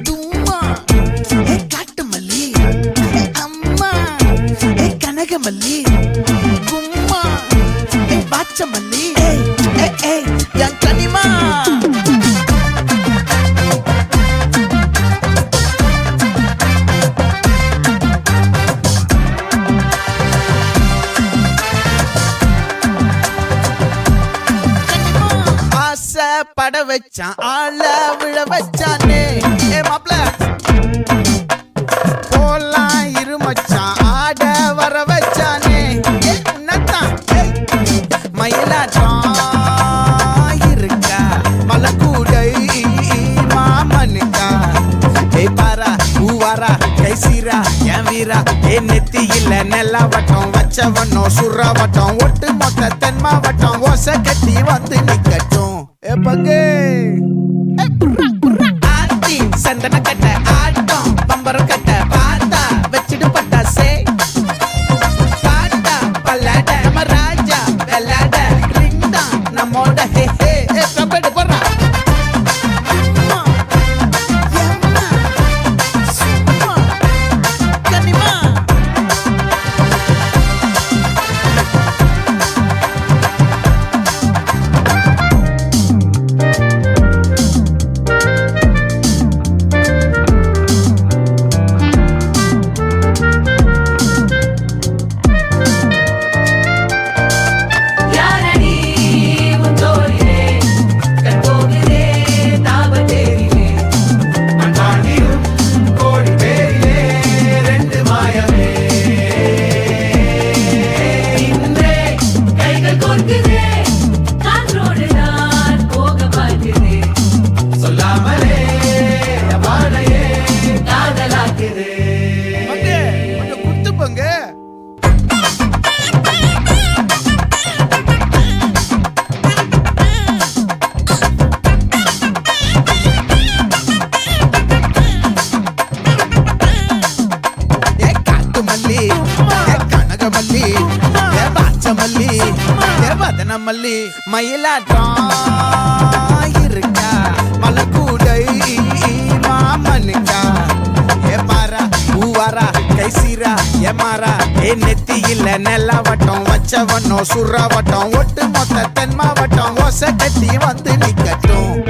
தும்மா காட்டு மல்லி அம்மா கனகமல்லி கும்மா பாச்ச மல்லி என் கனிமா பட வச்சான் ஆள விழ வச்சானே மாப்ள போலாம் இருமச்சான் ஆட வர வச்சானே உன்னத்தான் மயிலாட்டம் இருக்கா மலக்கூடை மாமனுக்கா பாரா பூவாரா கைசீரா என் வீரா நெத்தி இல்ல நெல்லா வட்டம் வச்சவனோ சுறா வட்டம் ஒட்டு மொத்த தென் மாவட்டம் ஓசை கட்டி வந்து நிக்கட்டும் பங்கே ஆத்தி சந்தன கட்ட ஆட்டம் பம்பரம் கட்ட பார்த்தா வச்சிட்டு பட்டாசே பாட்டா பல்லாட நம்ம ராஜா வெள்ளாட ரிங் தான் நம்மோட ஹே ஹே கபடி போடுறா கனகமல்லி பாச்சமல்லி வதனமல்லி மயிலாட்டம் இருக்கா மலக்கூடை மாமனுக்கா பாரா பூவாரா கைசீரா மாறா நெத்தி இல்ல நெல்லா வட்டம் வச்சவனோ சுறா வட்டம் ஒட்டு மொத்த தென் மாவட்டம் ஓசை கட்டி வந்து நிக்கட்டும்